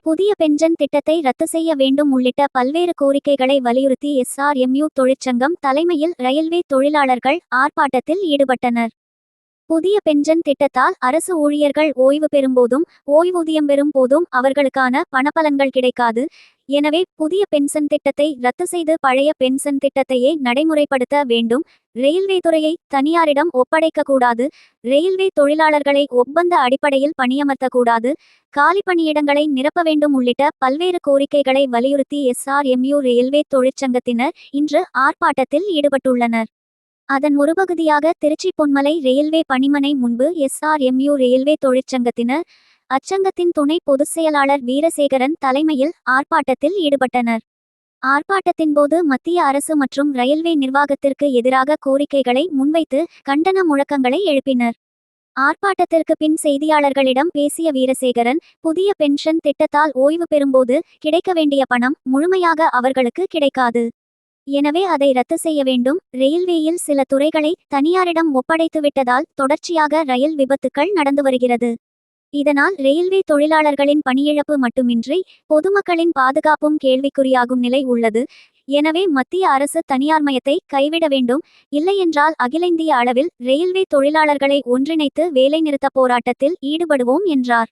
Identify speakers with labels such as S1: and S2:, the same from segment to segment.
S1: புதிய பென்ஷன் திட்டத்தை ரத்து செய்ய வேண்டும் உள்ளிட்ட பல்வேறு கோரிக்கைகளை வலியுறுத்தி SRMU தொழிற்சங்கம் தலைமையில் ரயில்வே தொழிலாளர்கள் ஆர்ப்பாட்டத்தில் ஈடுபட்டனர். புதிய பென்ஷன் திட்டத்தால் அரசு ஊழியர்கள் ஓய்வு பெறும்போதும் ஓய்வூதியம் பெறும் போதும் அவர்களுக்கான பணப்பலன்கள் கிடைக்காது. எனவே புதிய பென்ஷன் திட்டத்தை ரத்து செய்து பழைய பென்ஷன் திட்டத்தையே நடைமுறைப்படுத்த வேண்டும். ரயில்வே துறையை தனியாரிடம் ஒப்படைக்கக்கூடாது. ரயில்வே தொழிலாளர்களை ஒப்பந்த அடிப்படையில் பணியமர்த்தக்கூடாது. காலி பணியிடங்களை நிரப்ப வேண்டும் உள்ளிட்ட பல்வேறு கோரிக்கைகளை வலியுறுத்தி SRMU ரயில்வே தொழிற்சங்கத்தினர் இன்று ஆர்ப்பாட்டத்தில் ஈடுபட்டுள்ளனர். அதன் ஒரு பகுதியாக திருச்சி பொன்மலை ரயில்வே பணிமனை முன்பு SRMU ரயில்வே தொழிற்சங்கத்தினர் அச்சங்கத்தின் துணை பொதுச் செயலாளர் வீரசேகரன் தலைமையில் ஆர்ப்பாட்டத்தில் ஈடுபட்டனர். ஆர்ப்பாட்டத்தின்போது மத்திய அரசு மற்றும் ரயில்வே நிர்வாகத்திற்கு எதிராக கோரிக்கைகளை முன்வைத்து கண்டன முழக்கங்களை எழுப்பினர். ஆர்ப்பாட்டத்திற்கு பின் செய்தியாளர்களிடம் பேசிய வீரசேகரன், புதிய பென்ஷன் திட்டத்தால் ஓய்வு பெறும்போது கிடைக்க வேண்டிய பணம் முழுமையாக அவர்களுக்கு கிடைக்காது. எனவே அதை ரத்து செய்ய வேண்டும். ரயில்வேயில் சில துறைகளை தனியாரிடம் ஒப்படைத்துவிட்டதால் தொடர்ச்சியாக ரயில் விபத்துக்கள் நடந்து வருகிறது. இதனால் ரயில்வே தொழிலாளர்களின் பணியிழப்பு மட்டுமின்றி பொதுமக்களின் பாதுகாப்பும் கேள்விக்குறியாகும் நிலை உள்ளது. எனவே மத்திய அரசு தனியார்மயத்தை கைவிட வேண்டும். இல்லையென்றால் அகில இந்திய அளவில் ரயில்வே தொழிலாளர்களை ஒன்றிணைத்து வேலைநிறுத்த போராட்டத்தில் ஈடுபடுவோம் என்றார்.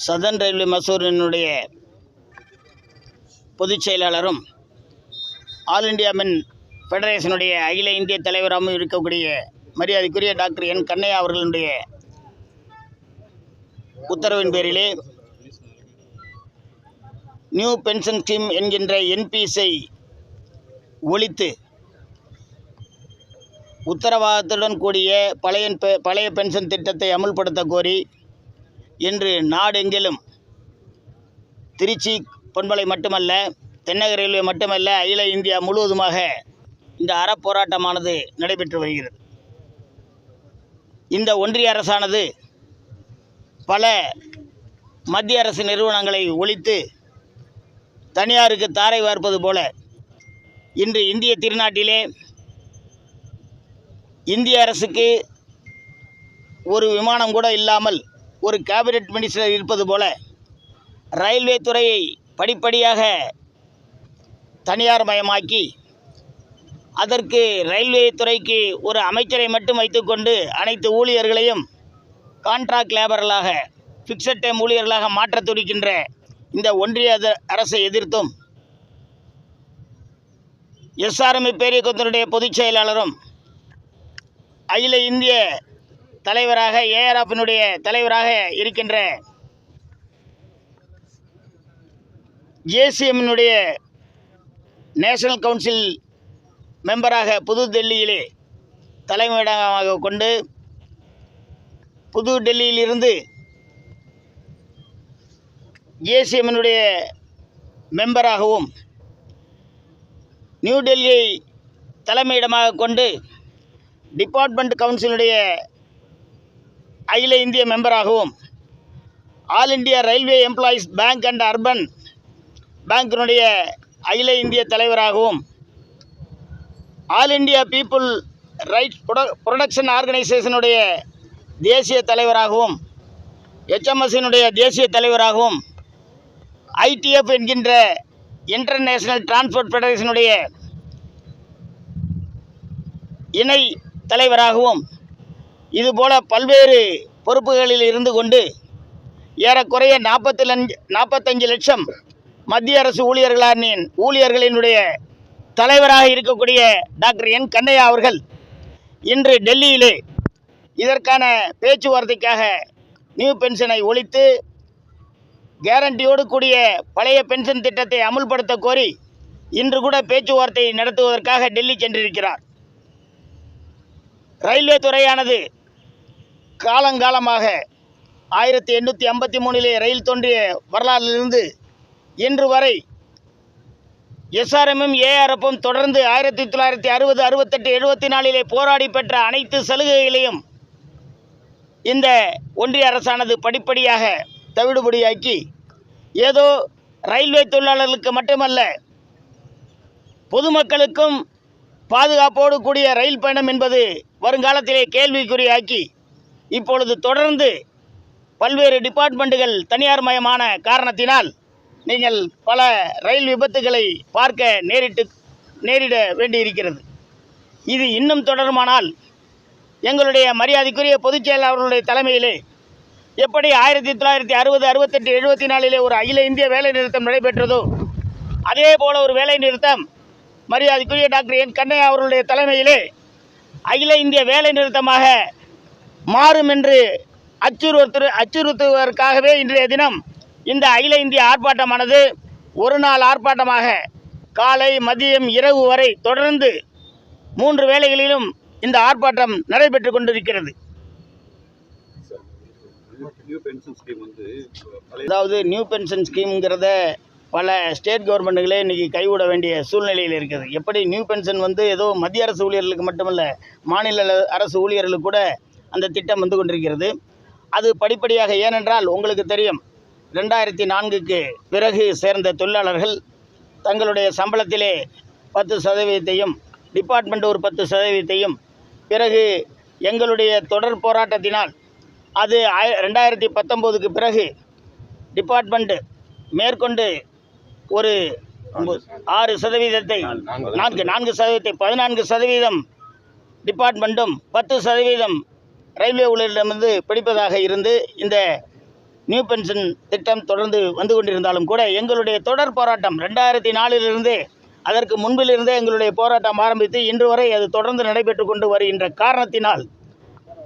S2: சதன் ரயில்வே மசூரினுடைய பொதுச் செயலாளரும் ஆல் இண்டியா மென் ஃபெடரேஷனுடைய அகில இந்திய தலைவராகவும் இருக்கக்கூடிய மரியாதைக்குரிய டாக்டர் என் கண்ணையா அவர்களுடைய உத்தரவின் பேரிலே நியூ பென்ஷன் ஸ்கீம் என்கின்ற NPSஐ ஒழித்து உத்தரவாதத்துடன் கூடிய பழைய பென்ஷன் திட்டத்தை அமுல்படுத்த கோரி இன்று நாடெங்கிலும் திருச்சி பொன்மலை மட்டுமல்ல, தென்னக ரயில்வே மட்டுமல்ல, அகில இந்தியா முழுவதுமாக இந்த அறப்போராட்டமானது நடைபெற்று வருகிறது. இந்த ஒன்றிய அரசானது பல மத்திய அரசு நிறுவனங்களை ஒழித்து தனியாருக்கு தாரை வார்ப்பது போல இன்று இந்திய திருநாட்டிலே இந்திய அரசுக்கு ஒரு விமானம் கூட இல்லாமல் ஒரு கேபினெட் மினிஸ்டர் இருப்பது போல ரயில்வே துறையை படிப்படியாக தனியார் மயமாக்கி அதற்கு ரயில்வே துறைக்கு ஒரு அமைச்சரை மட்டும் வைத்துக்கொண்டு அனைத்து ஊழியர்களையும் கான்ட்ராக்ட் லேபர்களாக, ஃபிக்ஸட் டைம் ஊழியர்களாக மாற்ற துடிக்கின்ற இந்த ஒன்றிய அரசை எதிர்த்தும் SRMU பேரியக்கத்தினுடைய பொதுச் செயலாளரும் அகில இந்திய தலைவராக ARFனுடைய தலைவராக இருக்கின்ற JCMனுடைய நேஷனல் கவுன்சில் மெம்பராக புதுடெல்லியிலே தலைமையிடமாக கொண்டு புதுடெல்லியிலிருந்து JCMனுடைய மெம்பராகவும் நியூ டெல்லியை தலைமையிடமாக கொண்டு டிபார்ட்மெண்ட் கவுன்சிலுடைய அகில இந்திய மெம்பராகவும் all India railway employees bank and urban பேங்கினுடைய அகில இந்திய தலைவராகவும் all India people rights production ஆர்கனைசேஷனுடைய தேசிய தலைவராகவும் HMSனுடைய தேசிய தலைவராகவும் ITF என்கின்ற இன்டர்நேஷனல் டிரான்ஸ்போர்ட் ஃபெடரேஷனுடைய இணை தலைவராகவும் இதுபோல பல்வேறு பொறுப்புகளில் இருந்து கொண்டு ஏறக்குறைய 45 லட்சம் மத்திய அரசு ஊழியர்களினுடைய தலைவராக இருக்கக்கூடிய டாக்டர் என் கண்ணையா அவர்கள் இன்று டெல்லியிலே இதற்கான பேச்சுவார்த்தைக்காக நியூ பென்ஷனை ஒழித்து கேரண்டியோடு கூடிய பழைய பென்ஷன் திட்டத்தை அமுல்படுத்த கோரி இன்று கூட பேச்சுவார்த்தை நடத்துவதற்காக டெல்லி சென்றிருக்கிறார். ரயில்வே துறையானது காலங்காலமாக 1853 ரயில் தோன்றிய வரலாறிலிருந்து இன்று வரை எஸ்ஆர்எம்மும் ஏஆர்எஃப்பும் தொடர்ந்து 1960, 68, 74 போராடி பெற்ற அனைத்து சலுகைகளையும் இந்த ஒன்றிய அரசானது படிப்படியாக தவிடுபடியாக்கி ஏதோ ரயில்வே தொழிலாளர்களுக்கு மட்டுமல்ல பொதுமக்களுக்கும் பாதுகாப்போடு கூடிய ரயில் பயணம் என்பது வருங்காலத்திலே கேள்விக்குறியாக்கி இப்பொழுது தொடர்ந்து பல்வேறு டிபார்ட்மெண்ட்டுகள் தனியார் மயமான காரணத்தினால் நீங்கள் பல ரயில் விபத்துகளை பார்க்க நேரிட வேண்டியிருக்கிறது. இது இன்னும் தொடருமானால் எங்களுடைய மரியாதைக்குரிய பொதுச் செயலாளர் அவர்களுடைய தலைமையிலே எப்படி 1960, 68, 74 ஒரு அகில இந்திய வேலை நிறுத்தம் நடைபெற்றதோ அதே போல ஒரு வேலை நிறுத்தம் மரியாதைக்குரிய டாக்டர் என் கண்ணையா அவர்களுடைய தலைமையிலே அகில இந்திய வேலை நிறுத்தமாக மாறும் என்று அச்சுறுத்துவதற்காகவே இன்றைய தினம் இந்த அகில இந்திய ஆர்ப்பாட்டமானது ஒரு நாள் ஆர்ப்பாட்டமாக காலை, மதியம், இரவு வரை தொடர்ந்து 3 வேளைகளிலும் இந்த ஆர்ப்பாட்டம் நடைபெற்று கொண்டிருக்கிறது. அதாவது நியூ பென்ஷன் ஸ்கீம்ங்கிறத பல ஸ்டேட் கவர்மெண்ட்டுகளே இன்றைக்கி கைவிட வேண்டிய சூழ்நிலையில் இருக்குது. எப்படி நியூ பென்ஷன் ஏதோ மத்திய அரசு ஊழியர்களுக்கு மட்டுமல்ல, மாநில அரசு ஊழியர்களுக்கு கூட அந்த திட்டம் வந்து கொண்டிருக்கிறது. அது படிப்படியாக, ஏனென்றால் உங்களுக்கு தெரியும் 2004க்கு பிறகு சேர்ந்த தொழிலாளர்கள் தங்களுடைய சம்பளத்திலே 10% டிபார்ட்மெண்ட் ஒரு 10% பிறகு எங்களுடைய தொடர் போராட்டத்தினால் அது 2019க்கு பிறகு டிபார்ட்மெண்ட் மேற்கொண்டு ஒரு 6%, 14% டிபார்ட்மெண்ட்டும் 10% ரயில்வே ஊழியரிடமிருந்து பிடிப்பதாக இருந்து இந்த நியூ பென்ஷன் திட்டம் தொடர்ந்து வந்து கொண்டிருந்தாலும் கூட எங்களுடைய தொடர் போராட்டம் 2004 அதற்கு முன்பிலிருந்தே எங்களுடைய போராட்டம் ஆரம்பித்து இன்று வரை அது தொடர்ந்து நடைபெற்று கொண்டு வருகின்ற காரணத்தினால்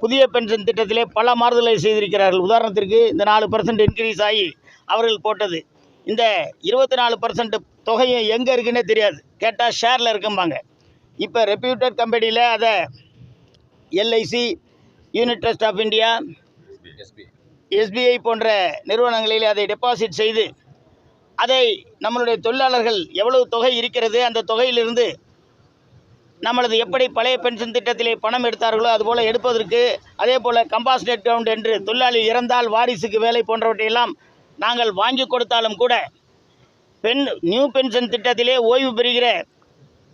S2: புதிய பென்ஷன் திட்டத்திலே பல மாறுதலை செய்திருக்கிறார்கள். உதாரணத்திற்கு இந்த 4% இன்க்ரீஸ் ஆகி அவர்கள் போட்டது. இந்த 24% தொகையும் எங்கே இருக்குன்னே தெரியாது, கேட்டால் ஷேரில் இருக்கும்பாங்க. இப்போ ரெப்யூட்டட் கம்பெனியில் அதை LIC, Unit Trust of India, SBI போன்ற நிறுவனங்களில் அதை டெபாசிட் செய்து அதை நம்மளுடைய தொழிலாளர்கள் எவ்வளவு தொகை இருக்கிறது அந்த தொகையிலிருந்து நம்மளது எப்படி பழைய பென்ஷன் திட்டத்திலே பணம் எடுத்தார்களோ அதுபோல் எடுப்பதற்கு, அதே போல் கம்பாஸ்டேட் கவுண்ட் என்று தொழிலாளி இறந்தால் வாரிசுக்கு வேலை போன்றவற்றையெல்லாம் நாங்கள் வாங்கி கொடுத்தாலும் கூட நியூ பென்ஷன் திட்டத்திலே ஓய்வு பெறுகிற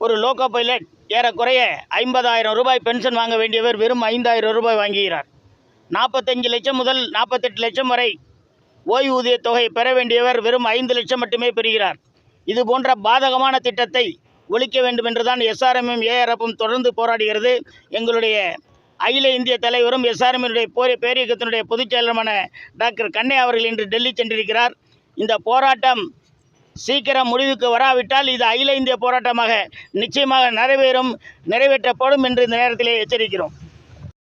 S2: ஒரு லோக்கோ பைலட் ஏறக்குறைய 50,000 ரூபாய் பென்ஷன் வாங்க வேண்டியவர் வெறும் 5,000 ரூபாய் வாங்குகிறார். 45 லட்சம் முதல் 48 லட்சம் வரை ஓய்வூதிய தொகை பெற வேண்டியவர் வெறும் 5 லட்சம் மட்டுமே பெறுகிறார். இது போன்ற பாதகமான திட்டத்தை ஒழிக்க வேண்டும் என்றுதான் எஸ்ஆர்எம்மும் ஏஆர்எஃப்பும் தொடர்ந்து போராடுகிறது. எங்களுடைய அகில இந்திய தலைவரும் எஸ்ஆர்எம்முடைய பேரியக்கத்தினுடைய பொதுச் செயலருமான டாக்டர் கண்ணையா அவர்கள் இன்று டெல்லி சென்றிருக்கிறார். இந்த போராட்டம் சீக்கிரம் முடிவுக்கு வராவிட்டால் இது அகில இந்திய போராட்டமாக நிச்சயமாக நிறைவேற்றப்படும் என்று இந்த நேரத்திலே எச்சரிக்கிறோம்.